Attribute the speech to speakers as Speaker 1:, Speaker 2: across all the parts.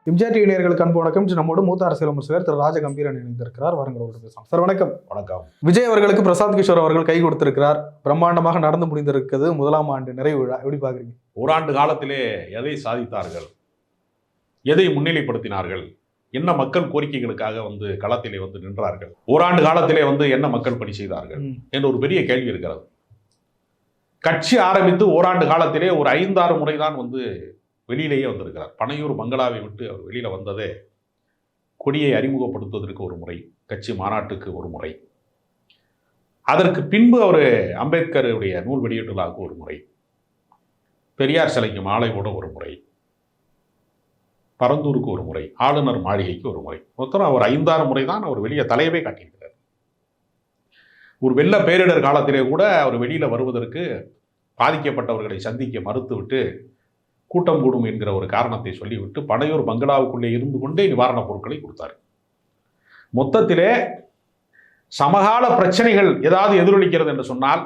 Speaker 1: MGR TV நேயர்களுக்கு அன்பு வணக்கம். நம்மோடு மூத்த அரசியல் விமர்சகர் திரு ராஜகம்பீரன் இணைந்திருக்கிறார். வாருங்களோடு பேசலாம். சார் வணக்கம்.
Speaker 2: வணக்கம்.
Speaker 1: விஜய் அவர்களுக்கு பிரசாந்த் கிஷோர் அவர்கள் கை கொடுத்திருக்கிறார். பிரம்மாண்டமாக நடந்து முடிந்திருக்கிறது முதலாம் ஆண்டு நிறைவு விழா. எப்படி பாக்குறீங்க?
Speaker 2: ஓராண்டு காலத்திலே எதை சாதித்தார்கள், எதை முன்னிலைப்படுத்தினார்கள், என்ன மக்கள் கோரிக்கைகளுக்காக களத்திலே நின்றார்கள், ஓராண்டு காலத்திலே என்ன மக்கள் பணி செய்தார்கள் என்ற ஒரு பெரிய கேள்வி இருக்கிறது. கட்சி ஆரம்பித்து ஓராண்டு காலத்திலே ஒரு 5-6 முறைதான் வெளியிலேயே வந்திருக்கிறார். பனையூர் பங்களாவை விட்டு அவர் வெளியில வந்ததே கொடியை அறிமுகப்படுத்துவதற்கு ஒரு முறை, கட்சி மாநாட்டுக்கு ஒரு முறை, அதற்கு பின்பு அவர் அம்பேத்கருடைய நூல் வெளியீட்டு விழாவுக்கு ஒரு முறை, பெரியார் சிலைக்கு மாலை போட ஒரு முறை, பரந்தூருக்கு ஒரு முறை, ஆளுநர் மாளிகைக்கு ஒரு முறை, மொத்தம் அவர் 5-6 முறை தான் அவர் வெளியே தலையவே காட்டியிருக்கிறார். ஒரு வெள்ள பேரிடர் காலத்திலே கூட அவர் வெளியில வருவதற்கு பாதிக்கப்பட்டவர்களை சந்திக்க மறுத்துவிட்டு கூட்டம் கூடும் என்கிற ஒரு காரணத்தை சொல்லிவிட்டு பனையூர் பங்களாவுக்குள்ளே இருந்து கொண்டே நிவாரணப் பொருட்களை கொடுத்தார். மொத்தத்திலே சமகால பிரச்சனைகள் ஏதாவது எதிரொலிக்கிறது என்று சொன்னால்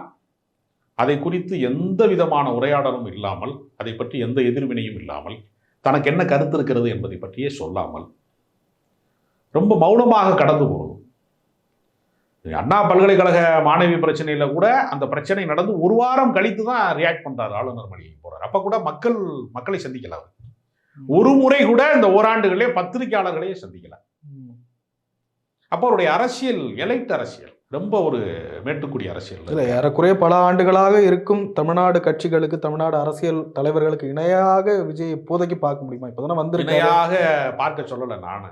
Speaker 2: அதை குறித்து எந்த விதமான உரையாடலும் இல்லாமல், அதை பற்றி எந்த எதிர்வினையும் இல்லாமல், தனக்கு என்ன கருத்து இருக்கிறது என்பதை பற்றியே சொல்லாமல் ரொம்ப மௌனமாக கடந்து போகும். அண்ணா பல்கலைக்கழக மாணவி பிரச்சனையில கூட அந்த பிரச்சனை நடந்து ஒரு வாரம் கழித்து தான் ரியாக்ட் பண்றாரு, ஆளுநர் மாளிகைக்கு போறாரு. அப்ப கூட மக்களை சந்திக்கல. ஒரு முறை கூட இந்த ஓராண்டுகளே பத்திரிகையாளர்களையே சந்திக்கல. அப்போ அவருடைய அரசியல் எலைட் அரசியல் ரொம்ப ஒரு மேட்டுக்குடி அரசியல்.
Speaker 1: ஏறக்குறைய பல ஆண்டுகளாக இருக்கும் தமிழ்நாடு கட்சிகளுக்கு, தமிழ்நாடு அரசியல் தலைவர்களுக்கு இணையாக விஜய் இப்போதைக்கு பார்க்க முடியுமா? இப்பதான்
Speaker 2: இணையாக பார்க்க சொல்லல. நானு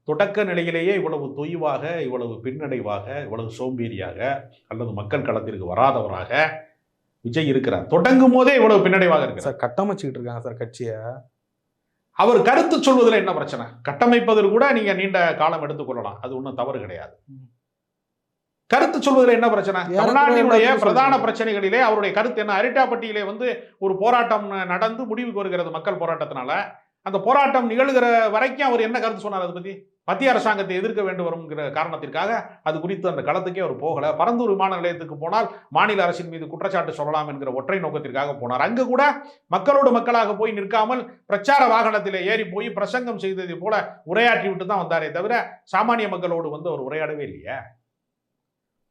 Speaker 2: தொடக்க நிலையிலேயே இவ்வளவு தொய்வாக, இவ்வளவு பின்னடைவாக, இவ்வளவு சோம்பேறியாக அல்லது மக்கள் களத்திற்கு வராதவராக விஜய் இருக்கிறார். தொடங்கும் போதே இவ்வளவு பின்னடைவாக இருக்கு
Speaker 1: சார். கட்டமைச்சுக்கிட்டு இருக்காங்க சார் கட்சியை.
Speaker 2: அவர் கருத்து சொல்வதில் என்ன பிரச்சனை? கட்டமைப்பதில் கூட நீங்க நீண்ட காலம் எடுத்துக்கொள்ளலாம், அது ஒன்றும் தவறு கிடையாது. கருத்து சொல்வதில் என்ன பிரச்சனை? தமிழ்நாட்டினுடைய பிரதான பிரச்சனைகளிலே அவருடைய கருத்து என்ன? அரிட்டாப்பட்டியிலே ஒரு போராட்டம் நடந்து முடிவுக்கு வருகிறது மக்கள் போராட்டத்தினால. அந்த போராட்டம் நிகழ்கிற வரைக்கும் அவர் என்ன கருத்து சொன்னார்? அதை பத்தி மத்திய அரசாங்கத்தை எதிர்க்க வேண்டும் வருங்கிற காரணத்திற்காக அது குறித்து அந்த களத்துக்கே அவர் போகல. பரந்தூர் விமான நிலையத்துக்கு போனால் மாநில அரசின் மீது குற்றச்சாட்டு சொல்லலாம் என்கிற ஒற்றை நோக்கத்திற்காக போனார். அங்கு கூட மக்களோடு மக்களாக போய் நிற்காமல் பிரச்சார வாகனத்திலே ஏறி போய் பிரசங்கம் செய்ததை போல உரையாற்றி விட்டு தான் வந்தாரே தவிர சாமானிய மக்களோடு அவர் உரையாடவே இல்லையே.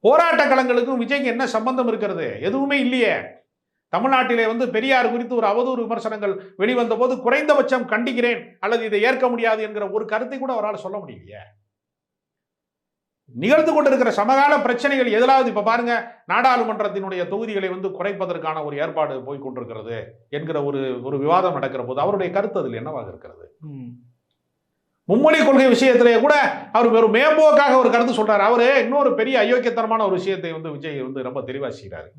Speaker 2: போராட்ட களங்களுக்கும் விஜய்க்கு என்ன சம்பந்தம் இருக்கிறது? எதுவுமே இல்லையே. தமிழ்நாட்டிலே பெரியார் குறித்து ஒரு அவதூறு விமர்சனங்கள் வெளிவந்த போது குறைந்தபட்சம் கண்டிக்கிறேன் அல்லது இதை ஏற்க முடியாது என்கிற ஒரு கருத்தை கூட அவரால் சொல்ல முடியலையே. நிகழ்ந்து கொண்டிருக்கிற சமகால பிரச்சனைகள் எதிலாவது இப்ப பாருங்க, நாடாளுமன்றத்தினுடைய தொகுதிகளை குறைப்பதற்கான ஒரு ஏற்பாடு போய் கொண்டிருக்கிறது என்கிற ஒரு விவாதம் நடக்கிற போது அவருடைய கருத்து அதில் என்னவாக இருக்கிறது? மும்மொழி கொள்கை விஷயத்திலே கூட அவர் ஒரு மேம்போக்காக ஒரு கருத்து சொல்றாரு. அவரு இன்னொரு பெரிய அயோக்கியத்தனமான ஒரு விஷயத்தை விஜய் ரொம்ப தெளிவா செய்கிறாரு.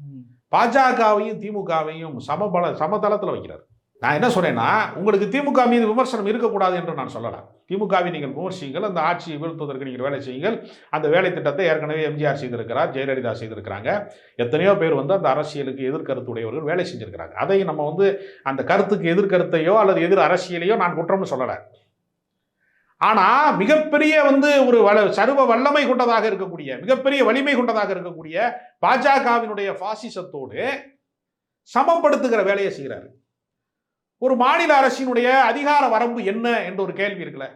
Speaker 2: பாஜகவையும் திமுகவையும் சமதளத்தில் வைக்கிறார். நான் என்ன சொல்றேன்னா, உங்களுக்கு திமுக மீது விமர்சனம் இருக்கக்கூடாது என்று நான் சொல்லலாம். திமுகவை நீங்கள் விமர்சிங்கள், அந்த ஆட்சியை வீழ்த்துவதற்கு நீங்கள் வேலை செய்யுங்கள். அந்த வேலை திட்டத்தை ஏற்கனவே எம்ஜிஆர் செய்திருக்கிறார், ஜெயலலிதா செய்திருக்கிறாங்க. எத்தனையோ பேர் அந்த அரசியலுக்கு எதிர்கருத்துடையவர்கள் வேலை செஞ்சிருக்கிறாங்க. அதை நம்ம அந்த கருத்துக்கு எதிர்கருத்தையோ அல்லது எதிர் அரசியலையோ நான் குற்றம்னு சொல்லலை. ஆனா மிகப்பெரிய ஒரு சர்வ வல்லமை கொண்டதாக இருக்கக்கூடிய, மிகப்பெரிய வலிமை கொண்டதாக இருக்கக்கூடிய பாஜகவினுடைய பாசிசத்தோடு சமப்படுத்துகிற வேலையை செய்கிறாரு. ஒரு மாநில அரசினுடைய அதிகார வரம்பு என்ன என்ற ஒரு கேள்வி இருக்குல்ல.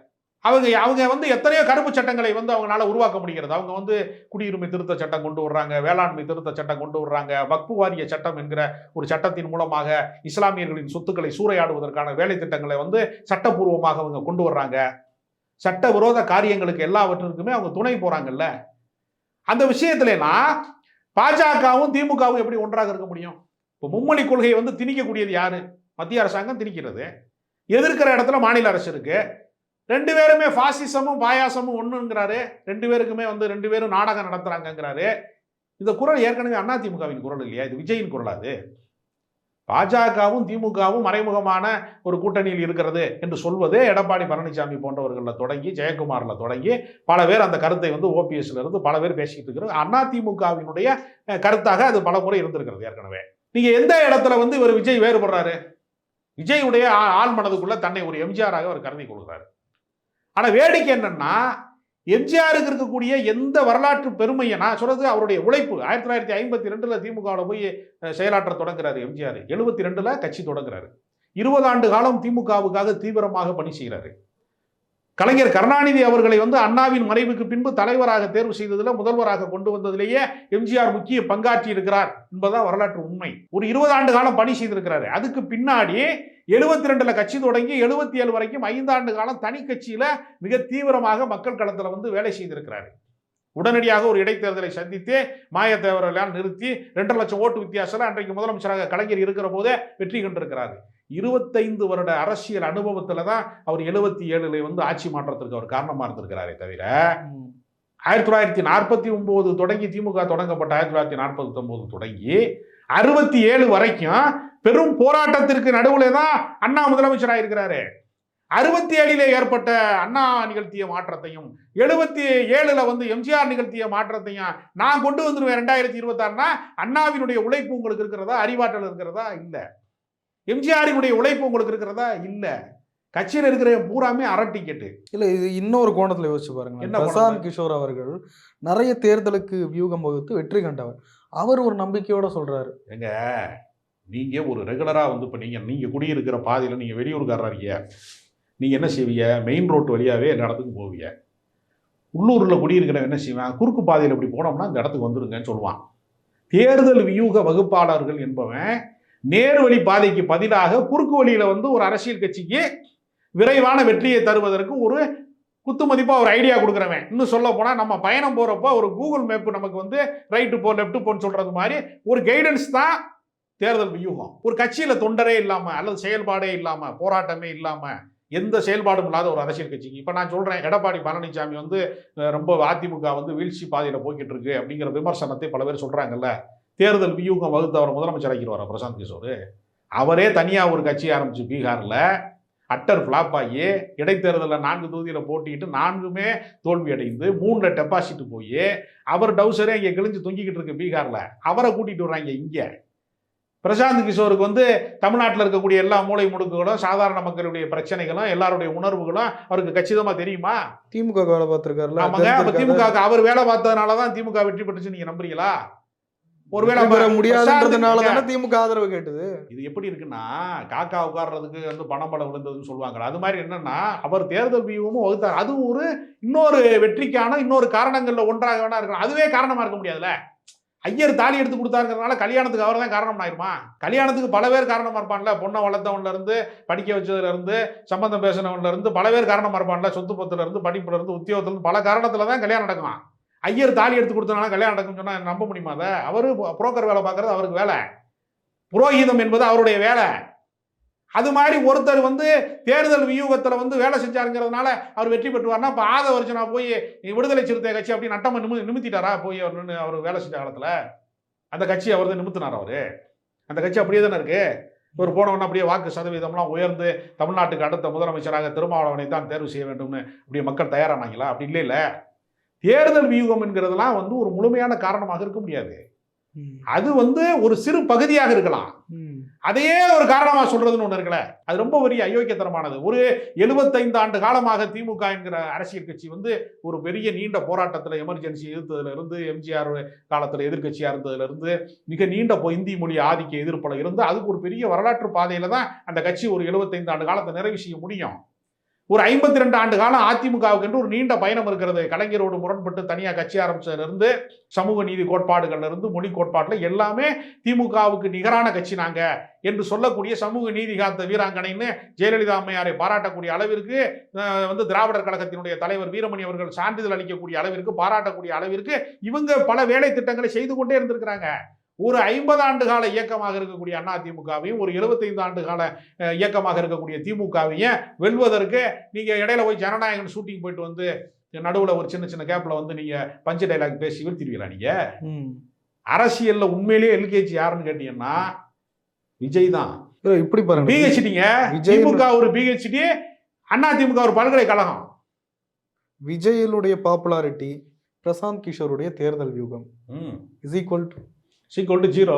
Speaker 2: அவங்க எத்தனையோ கருப்பு சட்டங்களை அவங்களால உருவாக்க முடிகிறது. அவங்க குடியுரிமை திருத்த சட்டம் கொண்டு வர்றாங்க, வேளாண்மை திருத்த சட்டம் கொண்டு வர்றாங்க, வக்ஃபு வாரிய சட்டம் என்கிற ஒரு சட்டத்தின் மூலமாக இஸ்லாமியர்களின் சொத்துக்களை சூறையாடுவதற்கான வேலை திட்டங்களை சட்டப்பூர்வமாக அவங்க கொண்டு வர்றாங்க. சட்ட விரோத காரியங்களுக்கு எல்லாவற்றிற்குமே அவங்க துணை போறாங்கல்ல. அந்த விஷயத்துலலாம் பாஜகவும் திமுகவும் எப்படி ஒன்றாக இருக்க முடியும்? இப்போ மும்மொழி கொள்கையை திணிக்கக்கூடியது யாரு? மத்திய அரசாங்கம் திணிக்கிறது. எதிர்க்கிற இடத்துல மாநில அரசு இருக்கு. ரெண்டு பேருமே பாசிசமும் பாயாசமும் ஒண்ணுங்கிறாரு. ரெண்டு பேருக்குமே ரெண்டு பேரும் நாடகம் நடத்துறாங்கிறாரு. இந்த குரல் ஏற்கனவே அதிமுகவின் குரல் இல்லையா? இது விஜயின் குரல். அது பாஜகவும் திமுகவும் மறைமுகமான ஒரு கூட்டணியில் இருக்கிறது என்று சொல்வதே எடப்பாடி பழனிசாமி போன்றவர்களில் தொடங்கி ஜெயக்குமார்ல தொடங்கி பல பேர் அந்த கருத்தை ஓபிஎஸ்ல இருந்து பல பேர் பேசிக்கிட்டு இருக்கிறது. அதிமுகவினுடைய கருத்தாக அது பல முறை இருந்திருக்கிறது ஏற்கனவே. நீங்க எந்த இடத்துல இவர் விஜய் வேறுபடுறாரு? விஜயுடைய ஆள் மனதுக்குள்ள தன்னை ஒரு எம்ஜிஆராக அவர் கருதி கொள்கிறார். ஆனா வேடிக்கை என்னன்னா, எம்ஜிஆருக்கு இருக்கக்கூடிய எந்த வரலாற்று பெருமையை நான் சொல்றது அவருடைய உழைப்பு. 1952 திமுகவில் போய் செயலாற்ற தொடங்குறாரு எம்ஜிஆர். 72 கட்சி தொடங்குறாரு. 20 ஆண்டு காலம் திமுகவுக்காக தீவிரமாக பணி செய்கிறாரு. கலைஞர் கருணாநிதி அவர்களை வந்து அண்ணாவின் மறைவுக்கு பின்பு தலைவராக தேர்வு செய்ததில், முதல்வராக கொண்டு வந்ததிலேயே எம்ஜிஆர் முக்கிய பங்காற்றி இருக்கிறார் என்பதுதான் வரலாற்று உண்மை. ஒரு 20 ஆண்டு காலம் பணி செய்திருக்கிறாரு. அதுக்கு பின்னாடி 72ல கட்சி தொடங்கி 77 வரைக்கும் 5 ஆண்டு காலம் தனி கட்சியில மிக தீவிரமாக மக்கள் களத்தில் வந்து வேலை செய்திருக்கிறாரு. உடனடியாக ஒரு இடைத்தேர்தலை சந்தித்து மாயத்தேவரெல்லாம் நிறுத்தி 2.5 லட்சம் ஓட்டு வித்தியாசம் அன்றைக்கு முதலமைச்சராக கலைஞர் இருக்கிற போதே வெற்றி கண்டிருக்கிறார். 25 வருட அரசியல் அனுபவத்துல தான் அவர் 77ல வந்து ஆட்சி மாற்றத்திற்கு அவர் காரணமா இருந்திருக்கிறாரே தவிர 1949 தொடங்கி திமுக தொடங்கப்பட்ட 1949 தொடங்கி 67 வரைக்கும் பெரும் போராட்டத்திற்கு நடுவில் தான் அண்ணா முதலமைச்சராக இருக்கிறாரு. 67ல ஏற்பட்ட அண்ணா நிகழ்த்திய மாற்றத்தையும் 77ல வந்து எம்ஜிஆர் நிகழ்த்திய மாற்றத்தையும் நான் கொண்டு வந்துருவேன் 2026னா அண்ணாவினுடைய உழைப்பு உங்களுக்கு இருக்கிறதா? அறிவாற்றல் இருக்கிறதா? இல்ல. எம்ஜிஆரினுடைய உழைப்பு உங்களுக்கு இருக்கிறதா? இல்ல. கட்சியில் இருக்கிற பூராமே அரை டிக்கெட்டு.
Speaker 1: இல்ல, இது இன்னொரு கோணத்துல யோசிச்சு பாருங்க. பிரசாந்த் கிஷோர் அவர்கள் நிறைய தேர்தலுக்கு வியூகம் வகுத்து வெற்றி கண்டவர். அவர் ஒரு நம்பிக்கையோட சொல்றாரு.
Speaker 2: எங்க நீங்க ஒரு ரெகுலரா வந்து இப்ப நீங்க குடியிருக்கிற பாதையில நீங்க வெளியூருக்காரரா இருக்கீங்க, நீங்க என்ன செய்வீங்க? மெயின் ரோட்டு வழியாவே எல்லா இடத்துக்கும் போவீங்க. உள்ளூர்ல குடியிருக்கிறவன் என்ன செய்வான்? குறுக்கு பாதையில் இப்படி போனோம்னா இந்த இடத்துக்கு வந்துருங்கன்னு சொல்லுவான். தேர்தல் வியூக வகுப்பாளர்கள் என்பவன் நேர்வழி பாதைக்கு பதிலாக குறுக்கு வழியில வந்து ஒரு அரசியல் கட்சிக்கு விரைவான வெற்றியை தருவதற்கு ஒரு குத்து மதிப்பா ஒரு ஐடியா கொடுக்குறவன். இன்னும் சொல்ல போனா நம்ம பயணம் போறப்போ ஒரு கூகுள் மேப் நமக்கு வந்து ரைட்டு போ லெஃப்ட் போன்னு சொல்றது மாதிரி ஒரு கைடன்ஸ் தான் தேர்தல் வியூகம். ஒரு கட்சியில தொண்டரே இல்லாம அல்லது செயல்பாடே இல்லாம போராட்டமே இல்லாம எந்த செயல்பாடும் இல்லாத ஒரு அரசியல் கட்சிக்கு இப்ப நான் சொல்றேன், எடப்பாடி பழனிசாமி வந்து ரொம்ப அதிமுக வந்து வீழ்ச்சி பாதையில போய்கிட்டு இருக்கு அப்படிங்கிற விமர்சனத்தை பல பேர் சொல்றாங்கல்ல. தேர்தல் வியூகம் வகுத்து அவர் முதலமைச்சர் ஆக்கிடுவார் பிரசாந்த் கிஷோர். அவரே தனியா ஒரு கட்சி ஆரம்பிச்சு பீகார்ல அட்டர் ஃபிளாப் ஆகி இடைத்தேர்தலில் 4 தொகுதியில் போட்டிட்டு 4மே தோல்வி அடைந்து 3ல டெபாசிட் போய் அவர் டவுசரே இங்கே கிழிஞ்சு தொங்கிக்கிட்டு இருக்கு பீகார்ல. அவரை கூட்டிட்டு வர்றாங்க இங்கே. பிரசாந்த் கிஷோருக்கு வந்து தமிழ்நாட்டில் இருக்கக்கூடிய எல்லா மூளை முடுக்குகளும் சாதாரண மக்களுடைய பிரச்சனைகளும் எல்லாருடைய உணர்வுகளும் அவருக்கு கச்சிதமா தெரியுமா?
Speaker 1: திமுக வேலை பார்த்திருக்காருல.
Speaker 2: ஆமாங்க. அப்ப திமுக அவர் வேலை பார்த்ததுனாலதான் திமுக வெற்றி பெற்றுச்சு நீங்க நம்புறீங்களா? ஒருவேளை
Speaker 1: முடியாதுன்றதுனால தானே திமுக ஆதரவு கேட்டது.
Speaker 2: இது எப்படி இருக்குன்னா, காக்கா உட்கார்றதுக்கு வந்து பணம் பலம் விழுந்ததுன்னு சொல்லுவாங்க. அது மாதிரி என்னன்னா, அவர் தேர்தல் வியூகமும் வகுத்தார். அது ஒரு இன்னொரு வெற்றிக்கான இன்னொரு காரணங்கள்ல ஒன்றாக வேணா இருக்கலாம். அதுவே காரணமா இருக்க முடியாதுல்ல. ஐயர் தாலி எடுத்து கொடுத்தாருங்கிறதுனால கல்யாணத்துக்கு அவர் தான் காரணம் ஆயிருமா? கல்யாணத்துக்கு பல பேர் காரணமா இருப்பான்ல. பொண்ணை வளர்த்தவன்ல இருந்து படிக்க வச்சதுல இருந்து சம்பந்தம் பேசினவன்ல இருந்து பல பேர் காரணமா இருப்பான்ல. சொத்து பத்துல இருந்து படிப்புல இருந்து உத்தியோகத்துல இருந்து பல காரணத்துல தான் கல்யாணம் நடக்கும். ஐயர் தாலி எடுத்து கொடுத்தனால கல்யாணம் நடக்கும்னு சொன்னா நம்ப முடியுமா? அதை அவரு புரோக்கர் வேலை பார்க்கறது அவருக்கு வேலை, புரோகிதம் என்பது அவருடைய வேலை. அது மாதிரி ஒருத்தர் வந்து தேர்தல் வியூகத்துல வந்து வேலை செஞ்சாருங்கிறதுனால அவர் வெற்றி பெற்றுவார்னா இப்ப ஆதவர்ஜனா போய் விடுதலை சிறுத்தை கட்சி அப்படி நட்டமா நிமித்திட்டாரா? போய் அவர் வேலை செஞ்ச காலத்துல அந்த கட்சி அவர் தான் நிமித்தினார். அவரு அந்த கட்சி அப்படியே தானே இருக்கு. இவர் போனவொன்னு அப்படியே வாக்கு சதவீதம்லாம் உயர்ந்து தமிழ்நாட்டுக்கு அடுத்த முதலமைச்சராக திருமாவளவனை தான் தேர்வு செய்ய வேண்டும்னு அப்படியே மக்கள் தயாரானாங்களா? அப்படி இல்லை. இல்ல. தேர்தல் வியூகம் என்கிறதெல்லாம் வந்து ஒரு முழுமையான காரணமாக இருக்க முடியாது. அது வந்து ஒரு சிறு பகுதியாக இருக்கலாம். அதையே ஒரு காரணமா சொல்றதுன்னு ஒண்ணு இருக்குல்ல, அது ரொம்ப பெரிய அயோக்கியத்தனமானது. ஒரு 75 ஆண்டு காலமாக திமுக என்கிற அரசியல் கட்சி வந்து ஒரு பெரிய நீண்ட போராட்டத்துல எமர்ஜென்சி எதிர்த்ததுல இருந்து, எம்ஜிஆர் காலத்துல எதிர்கட்சியா இருந்ததுல இருந்து, மிக நீண்ட இந்தி மொழி ஆதிக்க எதிர்ப்பல இருந்து அதுக்கு ஒரு பெரிய வரலாற்று பாதையில தான் அந்த கட்சி ஒரு 75 ஆண்டு காலத்தை நிறைவு செய்ய முடியும். ஒரு 52 ஆண்டு காலம் அதிமுகவுக்கு என்று ஒரு நீண்ட பயணம் இருக்கிறது. கலைஞரோடு முரண்பட்டு தனியாக கட்சி ஆரம்பிச்சதுல இருந்து, சமூக நீதி கோட்பாடுகள்ல இருந்து, மொழி கோட்பாட்டுல எல்லாமே திமுகவுக்கு நிகரான கட்சி நாங்க என்று சொல்லக்கூடிய சமூக நீதி காத்த வீராங்கனைன்னு ஜெயலலிதா அம்மையாரை பாராட்டக்கூடிய அளவிற்கு வந்து திராவிடர் கழகத்தினுடைய தலைவர் வீரமணி அவர்கள் சான்றிதழ் அளிக்கக்கூடிய அளவிற்கு, பாராட்டக்கூடிய அளவிற்கு இவங்க பல வேலை திட்டங்களை செய்து கொண்டே இருந்திருக்கிறாங்க. ஒரு 50 ஆண்டு கால இயக்கமாக இருக்கக்கூடிய அண்ணா திமுகவையும் ஒரு 75 ஆண்டு கால இயக்கமாக இருக்கக்கூடிய திமுகவையும் வெல்வதற்கு நீங்க இடையில போய் ஜனநாயகன் ஷூட்டிங் போயிட்டு வந்து நடுவுல ஒரு சின்ன சின்ன கேப்ல வந்து நீங்க பஞ்சு டைலாக் பேசி வீழ்த்திடுவீங்களா? நீங்க அரசியல்ல உண்மையிலேயே எல்கேஜி யாருன்னு கேட்டீங்கன்னா விஜய் தான்.
Speaker 1: இப்படி பாருங்க,
Speaker 2: பிஹெச்டிங்க. திமுக ஒரு பிஹெச்டி, அண்ணா திமுக ஒரு பல்கலைக்கழகம்.
Speaker 1: விஜயனுடைய பாப்புலாரிட்டி பிரசாந்த் கிஷோருடைய தேர்தல் வியூகம் இஸ் ஈக்குவல் டு
Speaker 2: 0.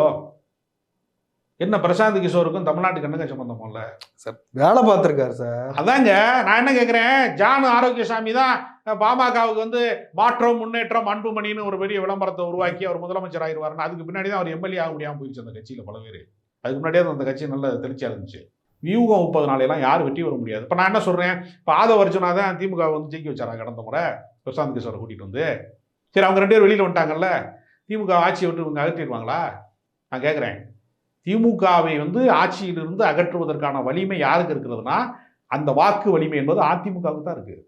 Speaker 2: என்ன பிரசாந்த் கிஷோருக்கும் தமிழ்நாட்டுக்கு என்னங்க சம்பந்தம் இல்ல
Speaker 1: சார்? வேலை பார்த்திருக்காரு சார்.
Speaker 2: அதாங்க நான் என்ன கேட்கிறேன், ஜானு ஆரோக்கியசாமி தான் பாமகவுக்கு வந்து மாற்றம் முன்னேற்றம் அன்புமணின்னு ஒரு பெரிய விளம்பரத்தை உருவாக்கி அவர் முதலமைச்சர் ஆயிடுவாருன்னு அதுக்கு பின்னாடி தான் அவர் எம்எல்ஏ ஆக முடியாமல் போயிடுச்சு அந்த கட்சியில பல பேர். அதுக்கு முன்னாடியே அந்த கட்சி நல்ல தெளிச்சியா இருந்துச்சு. வியூகம் 30 நாளையெல்லாம் யாரும் வெற்றி வர முடியாது. இப்போ நான் என்ன சொல்கிறேன், இப்போ ஆதவ அர்ஜுனா தான் திமுக வந்து ஜெயிக்க வச்சாரா கடந்த முறை பிரசாந்த் கிஷோரை கூட்டிகிட்டு வந்து? சரி, அவங்க 2 பேரும் வெளியில் வந்துட்டாங்கல்ல, திமுக ஆட்சியை விட்டு இவங்க அகற்றிடுவாங்களா? நான் கேட்குறேன். திமுகவை வந்து ஆட்சியிலிருந்து அகற்றுவதற்கான வலிமை யாருக்கு இருக்கிறதுனா, அந்த வாக்கு வலிமை என்பது அதிமுகவுக்கு தான் இருக்குது.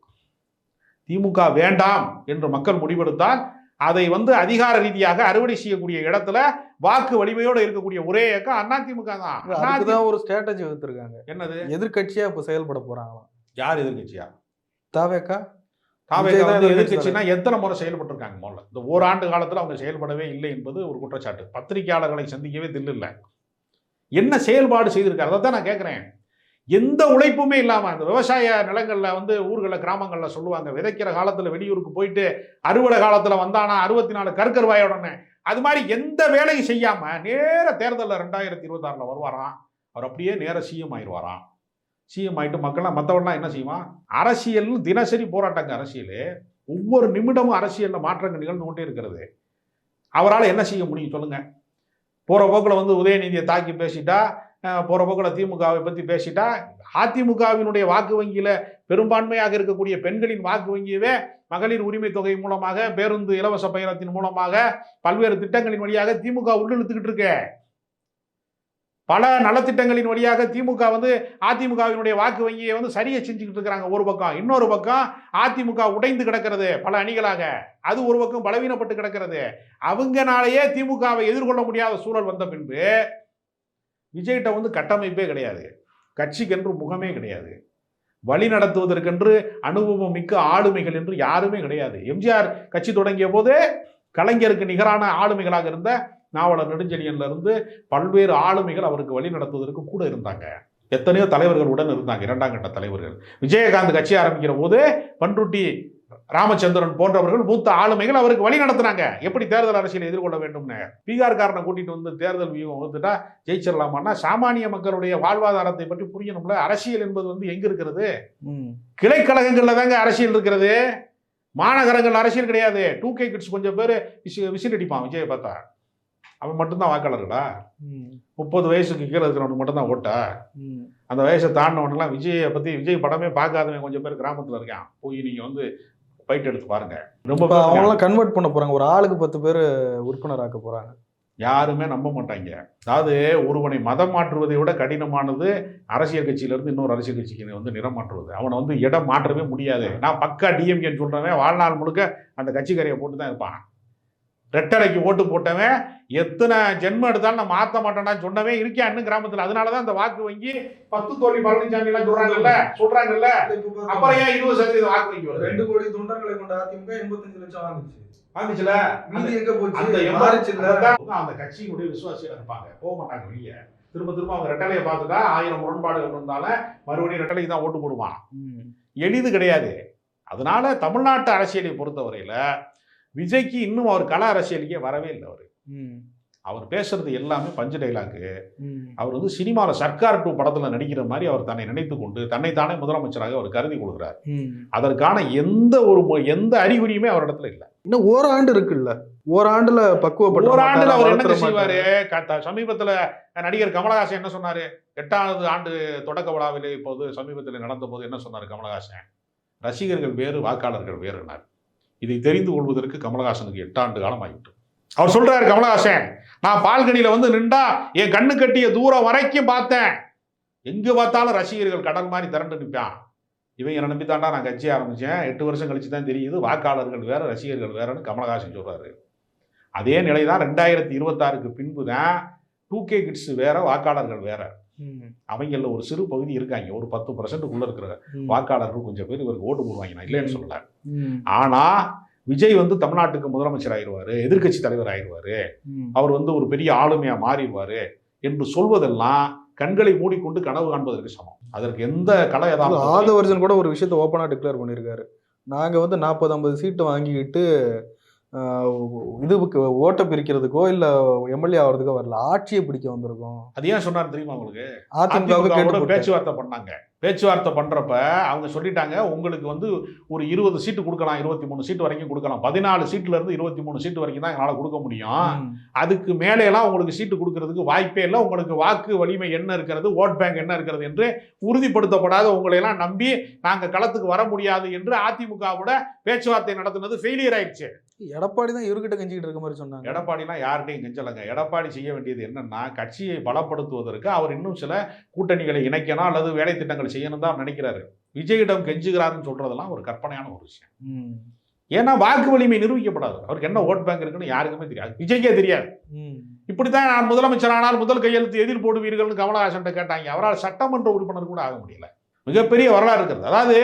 Speaker 2: திமுக வேண்டாம் என்று மக்கள் முடிவெடுத்தால் அதை வந்து அதிகார ரீதியாக அறுவடை செய்யக்கூடிய இடத்துல வாக்கு வலிமையோடு இருக்கக்கூடிய ஒரே இயக்கம் அதிமுக தான்.
Speaker 1: அதுக்குதான் ஒரு ஸ்ட்ராட்டஜி வச்சிருக்காங்க.
Speaker 2: என்னது?
Speaker 1: எதிர்கட்சியா இப்ப செயல்பட போறாங்களாம்.
Speaker 2: யார் எதிர்கட்சியா?
Speaker 1: தாவேகா.
Speaker 2: தாவேகா வந்து எதிர்கட்சினா எத்தனை முறை செயல்பட்டு இருக்காங்க? முதல்ல இந்த ஓராண்டு காலத்துல அவங்க செயல்படவே இல்லை என்பது ஒரு குற்றச்சாட்டு. பத்திரிகையாளர்களை சந்திக்கவே தில்லை. என்ன செயல்பாடு செய்திருக்காரு? அதை தான் நான் கேட்கிறேன். எந்த உழைப்புமே இல்லாமல் அந்த விவசாய நிலங்களில் வந்து ஊர்களில் கிராமங்களில் சொல்லுவாங்க, விதைக்கிற காலத்தில் வெளியூருக்கு போயிட்டு அறுவடை காலத்தில் வந்தானா 64 கற்கருவாயோடனே, அது மாதிரி எந்த வேலையும் செய்யாமல் நேர தேர்தலில் 2026 வருவாராம். அவர் அப்படியே நேர சிஎம் ஆயிடுவாராம். சிஎம் ஆகிட்டு மக்கள்லாம் மற்றவன்லாம் என்ன செய்வான்? அரசியல் தினசரி போராட்டங்க. அரசியல் ஒவ்வொரு நிமிடமும் அரசியலில் மாற்றங்கள் நிகழ்ந்து கொண்டே இருக்கிறது. அவரால் என்ன செய்ய முடியும் சொல்லுங்க? போகிற போக்கில் வந்து உதயநிதியை தாக்கி பேசிட்டா, போகிற போக்கில் திமுகவை பற்றி பேசிட்டா, அதிமுகவினுடைய வாக்கு வங்கியில் பெரும்பான்மையாக இருக்கக்கூடிய பெண்களின் வாக்கு வங்கியவே மகளிர் உரிமை தொகை மூலமாக, பேருந்து இலவச பயணத்தின் மூலமாக, பல்வேறு திட்டங்களின் வழியாக திமுக உள்ளிழுத்துக்கிட்டு இருக்கு. பல நலத்திட்டங்களின் வழியாக திமுக வந்து அதிமுகவினுடைய வாக்கு வங்கியை வந்து சரியை செஞ்சுக்கிட்டு இருக்கிறாங்க ஒரு பக்கம். இன்னொரு பக்கம் அதிமுக உடைந்து கிடக்கிறது பல அணிகளாக. அது ஒரு பக்கம் பலவீனப்பட்டு கிடக்கிறது. அவங்கனாலேயே திமுகவை எதிர்கொள்ள முடியாத சூழல் வந்த பின்பு விஜய்கிட்ட வந்து கட்டமைப்பே கிடையாது, கட்சிக்கென்று முகமே கிடையாது, வழி நடத்துவதற்கென்று அனுபவம் மிக்க ஆளுமைகள் என்று யாருமே கிடையாது. எம்ஜிஆர் கட்சி தொடங்கிய போது கலைஞருக்கு நிகரான ஆளுமைகளாக இருந்த நாவலர் நெடுஞ்செழியன்ல இருந்து பல்வேறு ஆளுமைகள் அவருக்கு வழி நடத்துவதற்கு கூட இருந்தாங்க. எத்தனையோ தலைவர்கள் உடன் இருந்தாங்க, 2ஆம் கட்ட தலைவர்கள். விஜயகாந்த் கட்சி ஆரம்பிக்கிற போது பண்ருட்டி ராமச்சந்திரன் போன்றவர்கள் மூத்த ஆளுமைகள் அவருக்கு வழி நடத்துனாங்க, எப்படி தேர்தல் அரசியலை எதிர்கொள்ள வேண்டும்னு. பீகார்காரனை கூட்டிட்டு வந்து தேர்தல் வியூகம் வந்துட்டா ஜெயிச்சிடலாமான்னா, சாமானிய மக்களுடைய வாழ்வாதாரத்தை பற்றி புரியணும்ல. அரசியல் என்பது வந்து எங்க இருக்கிறது? கிளைக்கழகங்கள்ல தாங்க அரசியல் இருக்கிறது. மாநகரங்கள் அரசியல் கிடையாது. 2K கிட்ஸ் கொஞ்சம் பேர் விசில் அடிப்பான் விஜயை பார்த்தா. அவன் மட்டும்தான் வாக்காளர்களா? 30 வயசுக்கு கீழே இருக்கிறவனுக்கு மட்டும்தான் ஓட்டா? அந்த வயசை தாண்டினவனெல்லாம் விஜயை பற்றி, விஜய் படமே பார்க்காதவன் கொஞ்சம் பேர் கிராமத்தில் இருக்கான். போய் நீங்கள் வந்து பைட் எடுத்து பாருங்க. ரொம்ப
Speaker 1: அவங்களாம் கன்வெர்ட் பண்ண போகிறாங்க. ஒரு ஆளுக்கு 10 பேர் உறுப்பினராக்க போகிறாங்க.
Speaker 2: யாருமே நம்ப மாட்டாங்க. அதாவது ஒருவனை மதம் மாற்றுவதை விட கடினமானது அரசியல் கட்சியிலேருந்து இன்னொரு அரசியல் கட்சிக்கு வந்து நிறம் மாற்றுவது. அவனை வந்து இடம் மாற்றவே முடியாது. நான் பக்கா டிஎம்கேன்னு சொல்கிறவன் வாழ்நாள் முழுக்க அந்த கட்சிக்காரியை போட்டு தான் இருப்பான். ரெட்டடைக்கு ஓட்டு போட்டவன் எத்தனை ஜென்மம் எடுத்தாலும் நான் மாற்ற மாட்டேன்னு சொன்னவன் இருக்கான்னு கிராமத்தில். அதனாலதான் அந்த வாக்கு வங்கி 10 தோல்வி பழனிசாமி எல்லாம் சொல்றாங்கல்ல. அப்புறம் ஏன் 20% வாக்கு வங்கி வருது?
Speaker 1: 2 கோடி தொண்டர்களை கொண்ட அதிமுக 85 லட்சம்
Speaker 2: வாங்குச்சுல.
Speaker 1: மீதி எங்க போச்சு?
Speaker 2: அந்த கட்சியினுடைய விசுவாசிகள் இருப்பாங்க, போக மாட்டாங்க வெளியே. திரும்ப அவங்க ரெட்டலையை பார்த்துட்டா 1000 முரண்பாடுகள் இருந்தாலும் மறுபடியும் ரெட்டலைக்கு தான் ஓட்டு போடுவான். எளிது கிடையாது. அதனால தமிழ்நாட்டு அரசியலை பொறுத்தவரையில விஜய்க்கு இன்னும் அவர் கள அரசியலுக்கே வரவே இல்லை. அவர் பேசுறது எல்லாமே பஞ்சு டைலாக்கு. அவர் வந்து சினிமாவில் சர்க்கார் 2 படத்தில் நடிக்கிற மாதிரி அவர் தன்னை நினைத்து கொண்டு தன்னைத்தானே முதலமைச்சராக அவர் கருதி கொடுக்குறார். அதற்கான எந்த அறிகுறியுமே அவரிடத்துல இல்லை.
Speaker 1: இன்னும் ஓராண்டு இருக்குல்ல, ஓராண்டுல பக்குவப்பட்ட
Speaker 2: ஓராண்டுல அவர் என்ன செய்வாரு? சமீபத்தில் நடிகர் கமலஹாசன் என்ன சொன்னாரு? 8வது ஆண்டு தொடக்க விழாவில் இப்போது சமீபத்தில் நடந்த போது என்ன சொன்னார் கமலஹாசன்? ரசிகர்கள் வேறு, வாக்காளர்கள் வேறுனார். இதை தெரிந்து கொள்வதற்கு கமலஹாசனுக்கு 8 ஆண்டு காலம் ஆகிவிட்டு. அவர் சொல்றாரு கமலஹாசன், நான் பால்கனியில வந்து நின்றா என் கண்ணு கட்டிய தூரம் வரைக்கும் பார்த்தேன், எங்க பார்த்தாலும் ரசிகர்கள் கடல் மாதிரி திரண்டு நிற்பான். இவன் என்னை நம்பித்தாண்டா நான் கட்சி ஆரம்பிச்சேன், 8 வருஷம் கழிச்சு தான் தெரியுது வாக்காளர்கள் வேற ரசிகர்கள் வேறன்னு கமலஹாசன் சொல்றாரு. அதே நிலைதான் 2026க்கு பின்பு தான் 2K கிட்ஸ் வேற, வாக்காளர்கள் வேற. அவங்கள ஒரு சிறு பகுதி இருக்காங்க, ஒரு 10%க்குள்ள இருக்கிற வாக்காளர்கள் கொஞ்சம் பேர் இவருக்கு ஓட்டு போடுவாங்க, நான் இல்லைன்னு சொல்லல. ஆனா விஜய் வந்து தமிழ்நாட்டுக்கு முதலமைச்சர் ஆயிடுவாரு, எதிர்கட்சி தலைவர் ஆயிடுவாரு, அவர் வந்து ஒரு பெரிய ஆளுமையா மாறிடுவாரு என்று சொல்வதெல்லாம் கண்களை மூடிக்கொண்டு கனவு காண்பதற்கு சமம். அதற்கு எந்த கலை ஏதாவது.
Speaker 1: ஆதவர்ஜன் கூட ஒரு விஷயத்தை ஓப்பனா டிக்ளேர் பண்ணியிருக்காரு. நாங்க வந்து 40-50 சீட்டு வாங்கிக்கிட்டு இதுக்கு ஓட்டை பிரிக்கிறதுக்கோ இல்ல எம்எல்ஏ ஆகிறதுக்கோ வரல, ஆட்சியை பிடிக்க வந்திருக்கோம்.
Speaker 2: அது ஏன் சொன்னார் தெரியுமா உங்களுக்கு? அதிமுக பேச்சுவார்த்தை பண்ணாங்க. பேச்சுவார்த்தை பண்ணுறப்ப அவங்க சொல்லிட்டாங்க, உங்களுக்கு வந்து ஒரு 20 சீட்டு கொடுக்கலாம், 23 சீட்டு வரைக்கும் கொடுக்கலாம், 14 சீட்டுலேருந்து 23 சீட்டு வரைக்கும் தான் எங்களால் கொடுக்க முடியும், அதுக்கு மேலேலாம் உங்களுக்கு சீட்டு கொடுக்கறதுக்கு வாய்ப்பே இல்லை, உங்களுக்கு வாக்கு வலிமை என்ன இருக்கிறது, ஓட் பேங்க் என்ன இருக்கிறது என்று உறுதிப்படுத்தப்படாத உங்களையெல்லாம் நம்பி நாங்கள் களத்துக்கு வர முடியாது என்று அதிமுகவோட பேச்சுவார்த்தை நடத்துனது ஃபெயிலியர் ஆயிடுச்சு.
Speaker 1: எடப்பாடி தான் இவர்கிட்ட கெஞ்சிக்கிட்டு இருக்க மாதிரி சொன்னாங்க.
Speaker 2: எடப்பாடிலாம் யார்கிட்டையும் கெஞ்சலைங்க. எடப்பாடி செய்ய வேண்டியது என்னன்னா, கட்சியை பலப்படுத்துவதற்கு அவர் இன்னும் சில கூட்டணிகளை இணைக்கணும் அல்லது வேலை திட்டங்கள் செய்யணும் தான் நினைக்கிறாரு. விஜயிடம் கெஞ்சுகிறாருன்னு சொல்றதெல்லாம் ஒரு கற்பனையான ஒரு விஷயம். ஏன்னா வாக்கு வலிமை நிரூபிக்கப்படாது. அவருக்கு என்ன ஓட் பேங்க் இருக்குன்னு யாருக்குமே தெரியாது, விஜய்க்கே தெரியாது. இப்படித்தான் நான் முதலமைச்சர் ஆனால் முதல் கையெழுத்து எதில் போடுவீர்கள்னு கமலஹாசன் கேட்டாங்க. அவரால் சட்டமன்ற உறுப்பினர் கூட ஆக முடியல. மிகப்பெரிய வரலாறு இருக்கிறது. அதாவது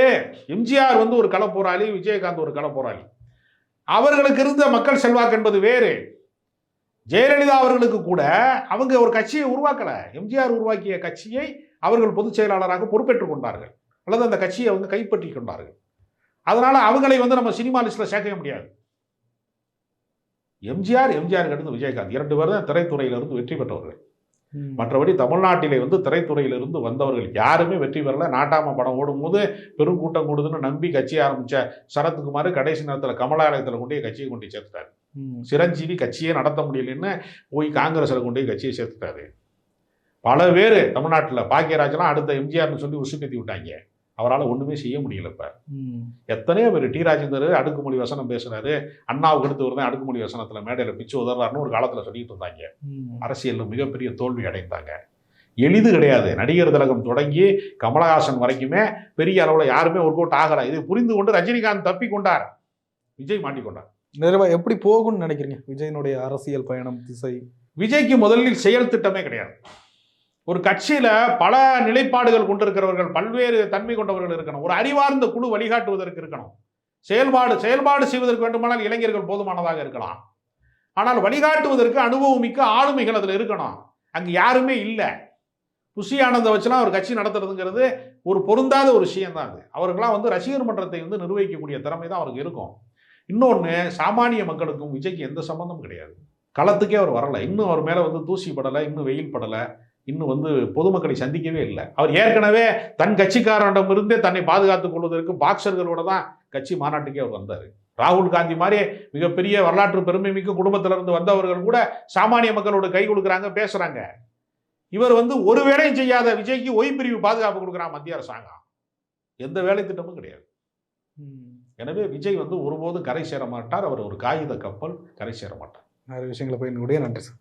Speaker 2: எம்ஜிஆர் வந்து ஒரு கள போராளி, விஜயகாந்த் ஒரு கள போராளி. அவர்களுக்கு இருந்த மக்கள் செல்வாக்கு என்பது வேறு. ஜெயலலிதா அவர்களுக்கு கூட அவங்க ஒரு கட்சியை உருவாக்கல. எம்ஜிஆர் உருவாக்கிய கட்சியை அவர்கள் பொதுச் செயலாளராக பொறுப்பேற்றுக் கொண்டார்கள் அல்லது அந்த கட்சியை அவங்க கைப்பற்றி கொண்டார்கள். அதனால அவங்களை வந்து நம்ம சினிமா லிஸ்ட்ல சேர்க்க முடியாது. எம்ஜிஆருக்கு அடுத்து விஜயகாந்த் 2 பேர் தான் திரைத்துறையிலிருந்து வெற்றி பெற்றவர்கள். மற்றபடி தமிழ்நாட்டிலே வந்து திரைத்துறையிலிருந்து வந்தவர்கள் யாருமே வெற்றி பெறல. நாட்டாம படம் ஓடும்போது பெரும் கூட்டம் கூடுதுன்னு நம்பி கட்சி ஆரம்பிச்ச சரத்குமார் கடைசி நேரத்தில் கமலாலயத்தில் கொண்டு கட்சியை கொண்டு சேர்த்துட்டாரு. சிரஞ்சீவி கட்சியே நடத்த முடியலன்னு போய் காங்கிரஸில் கொண்டு கட்சியை சேர்த்துட்டாரு. பல பேர் தமிழ்நாட்டில் பாக்கியராஜெல்லாம் அடுத்த எம்ஜிஆர்னு சொல்லி உசுப்பேத்தி விட்டாங்க. அவரால் ஒன்றுமே செய்ய முடியல. இப்போ எத்தனையோ பேர் டி ராஜேந்தர் அடுக்குமொழி வசனம் பேசுறாரு, அண்ணாவுக்கு அடுத்து வருதான் அடுக்குமொழி வசனத்தில் மேடையில் பிச்சு உதறாருன்னு ஒரு காலத்தில் சொல்லிட்டு இருந்தாங்க. அரசியலில் மிகப்பெரிய தோல்வி அடைந்தாங்க. எளிது கிடையாது. நடிகர் திலகம் தொடங்கி கமலஹாசன் வரைக்குமே பெரிய அளவில் யாருமே ஒர்க் அவுட் ஆகலை. இது புரிந்து கொண்டு ரஜினிகாந்த் தப்பி கொண்டார், விஜய் மாட்டிக்கொண்டார்.
Speaker 1: நிறைவா எப்படி போகும்னு நினைக்கிறீங்க விஜயனுடைய அரசியல் பயணம் திசை?
Speaker 2: விஜய்க்கு முதலில் செயல் திட்டமே கிடையாது. ஒரு கட்சியில பல நிலைப்பாடுகள் கொண்டிருக்கிறவர்கள், பல்வேறு தன்மை கொண்டவர்கள் இருக்கணும். ஒரு அறிவார்ந்த குழு வழிகாட்டுவதற்கு இருக்கணும். செயல்பாடு செய்வதற்கு வேண்டுமானால் இளைஞர்கள் போதுமானதாக இருக்கலாம். ஆனால் வழிகாட்டுவதற்கு அனுபவமிக்க ஆளுமைகள் அதில் இருக்கணும். அங்கே யாருமே இல்லை. புஷி ஆனந்தை வச்சுலாம் ஒரு கட்சி நடத்துறதுங்கிறது ஒரு பொருந்தாத ஒரு விஷயம் தான். அது அவர்களாம் வந்து ரசிகர் மன்றத்தை வந்து நிர்வகிக்கக்கூடிய திறமை தான் அவருக்கு இருக்கும். இன்னொன்று, சாமானிய மக்களுக்கும் விஜய்க்கு எந்த சம்பந்தமும் கிடையாது. களத்துக்கே அவர் வரலை. இன்னும் அவர் மேலே வந்து தூசி படலை, இன்னும் வெயில் படலை, இன்னும் வந்து பொதுமக்களை சந்திக்கவே இல்லை. அவர் ஏற்கனவே தன் கட்சிக்காரனிடமிருந்தே தன்னை பாதுகாத்துக் கொள்வதற்கு பாக்சர்களோட தான் கட்சி மாநாட்டுக்கே அவர் வந்தார். ராகுல் காந்தி மாதிரி மிகப்பெரிய வரலாற்று பெருமை மிக்க குடும்பத்திலிருந்து வந்தவர்கள் கூட சாமானிய மக்களோட கை கொடுக்குறாங்க, பேசுறாங்க. இவர் வந்து ஒரு வேலையும் செய்யாத விஜய்க்கு ஒய் பிரிவு பாதுகாப்பு கொடுக்குறான் மத்திய அரசாங்கம். எந்த வேலை திட்டமும் கிடையாது. எனவே விஜய் வந்து ஒருபோதும் கரை சேர மாட்டார். அவர் ஒரு காகித கப்பல், கரை சேர மாட்டார்.
Speaker 1: நிறைய விஷயங்களை போய் நன்றி சார்.